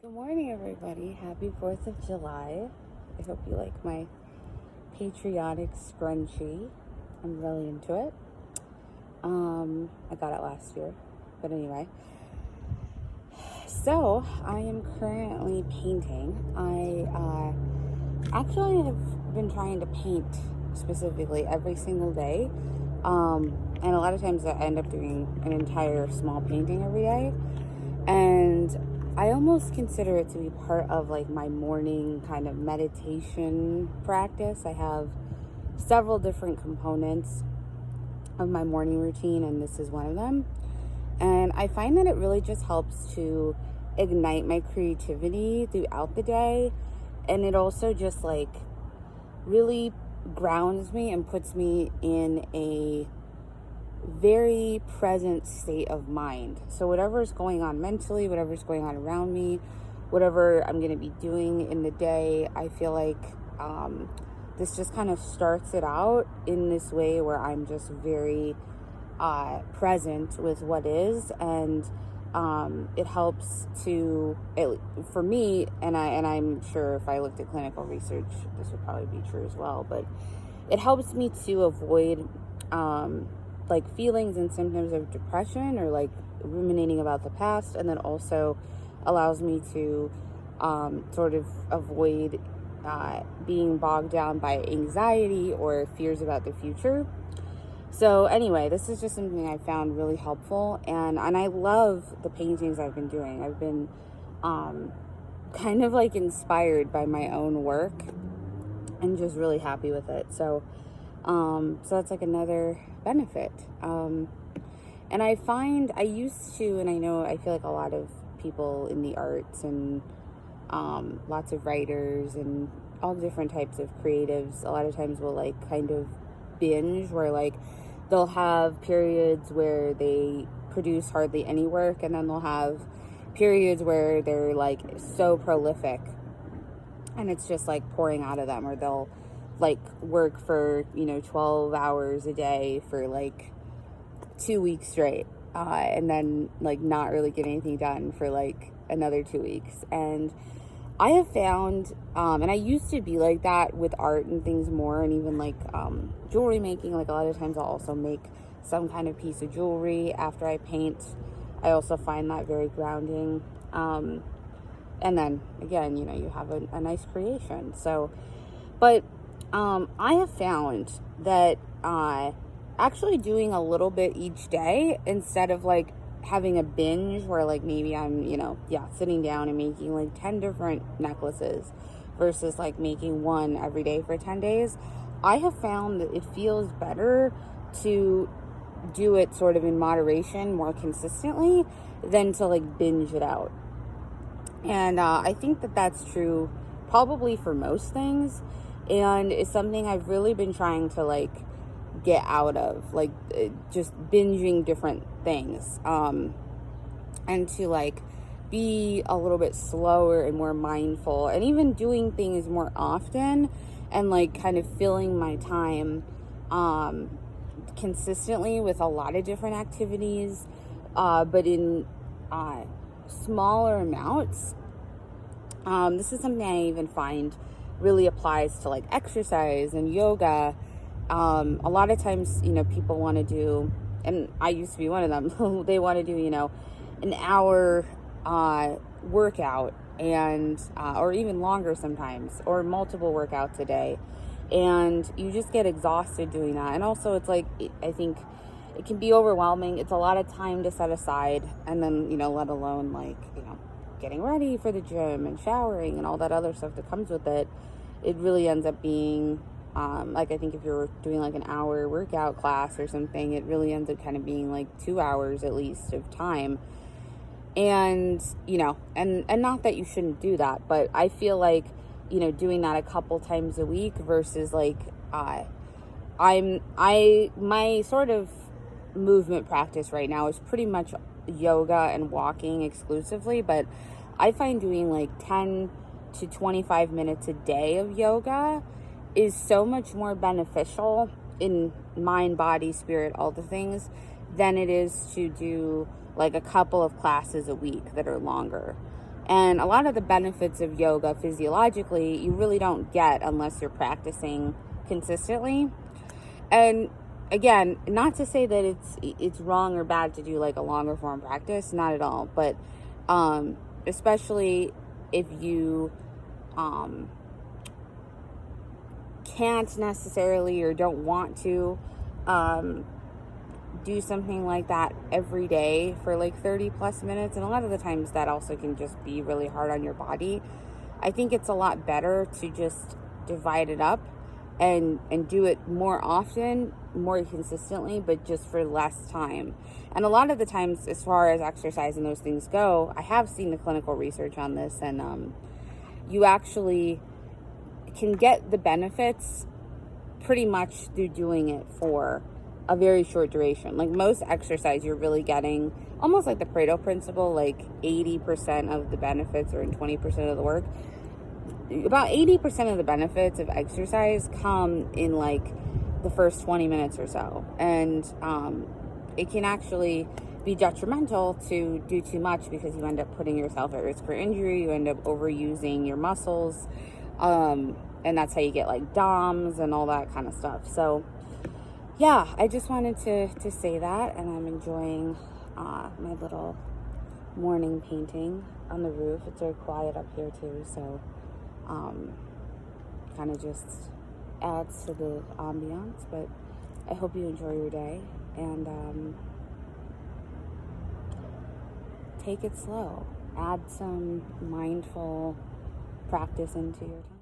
Good morning, everybody. Happy 4th of July. I hope you like my patriotic scrunchie. I'm really into it. I got it last year. But anyway. So, I am currently painting. I actually have been trying to paint specifically every single day. And a lot of times I end up doing an entire small painting every day. And I almost consider it to be part of like my morning kind of meditation practice. I have several different components of my morning routine, and this is one of them. And I find that it really just helps to ignite my creativity throughout the day. And it also just like really grounds me and puts me in a very present state of mind. So whatever's going on mentally, whatever's going on around me, whatever I'm going to be doing in the day, I feel like this just kind of starts it out in this way where I'm just very present with what is, and it helps to, for me, and I'm sure if I looked at clinical research, this would probably be true as well, but it helps me to avoid like feelings and symptoms of depression or like ruminating about the past, and then also allows me to sort of avoid being bogged down by anxiety or fears about the future. So anyway, this is just something I found really helpful, and I love the paintings I've been doing. I've been kind of like inspired by my own work and just really happy with it. So that's like another benefit. And I find I used to, and I feel like a lot of people in the arts and lots of writers and all different types of creatives, a lot of times will like kind of binge, where like they'll have periods where they produce hardly any work, and then they'll have periods where they're like so prolific and it's just like pouring out of them, or they'll like work for 12 hours a day for like 2 weeks straight, and then like not really get anything done for like another 2 weeks. And I have found, and I used to be like that with art and things more, and even like jewelry making. Like a lot of times I'll also make some kind of piece of jewelry after I paint. I also find that very grounding. And then again, you have a nice creation. So, but I have found that actually doing a little bit each day, instead of like having a binge where like maybe I'm sitting down and making like 10 different necklaces versus like making one every day for 10 days, I have found that it feels better to do it sort of in moderation, more consistently, than to like binge it out. And I think that that's true probably for most things, and it's something I've really been trying to like get out of, like just binging different things, and to like be a little bit slower and more mindful, and even doing things more often, and like kind of filling my time consistently with a lot of different activities, but in smaller amounts. This is something I even find really applies to like exercise and yoga. A lot of times, people want to do, and I used to be one of them, they want to do, an hour workout, and or even longer sometimes, or multiple workouts a day, and you just get exhausted doing that. And also it's like, I think it can be overwhelming. It's a lot of time to set aside, and then let alone like getting ready for the gym and showering and all that other stuff that comes with it. It really ends up being like, I think if you're doing like an hour workout class or something, it really ends up kind of being like 2 hours at least of time. And and not that you shouldn't do that, but I feel like doing that a couple times a week versus like my sort of movement practice right now is pretty much yoga and walking exclusively, but I find doing like 10 to 25 minutes a day of yoga is so much more beneficial in mind, body, spirit, all the things, than it is to do like a couple of classes a week that are longer. And a lot of the benefits of yoga physiologically, you really don't get unless you're practicing consistently. And again, not to say that it's wrong or bad to do like a longer form practice, not at all, but especially if you can't necessarily or don't want to do something like that every day for like 30 plus minutes, and a lot of the times that also can just be really hard on your body. I think it's a lot better to just divide it up and do it more often, more consistently, but just for less time. And a lot of the times, as far as exercise and those things go, I have seen the clinical research on this, and you actually can get the benefits pretty much through doing it for a very short duration. Like most exercise, you're really getting almost like the Pareto principle, like 80% of the benefits are in 20% of the work. About 80% of the benefits of exercise come in like the first 20 minutes or so. And it can actually be detrimental to do too much because you end up putting yourself at risk for injury. You end up overusing your muscles. And that's how you get like DOMs and all that kind of stuff. So yeah, I just wanted to say that, and I'm enjoying my little morning painting on the roof. It's very quiet up here too, so kind of just adds to the ambiance. But I hope you enjoy your day, and take it slow. Add some mindful practice into your time.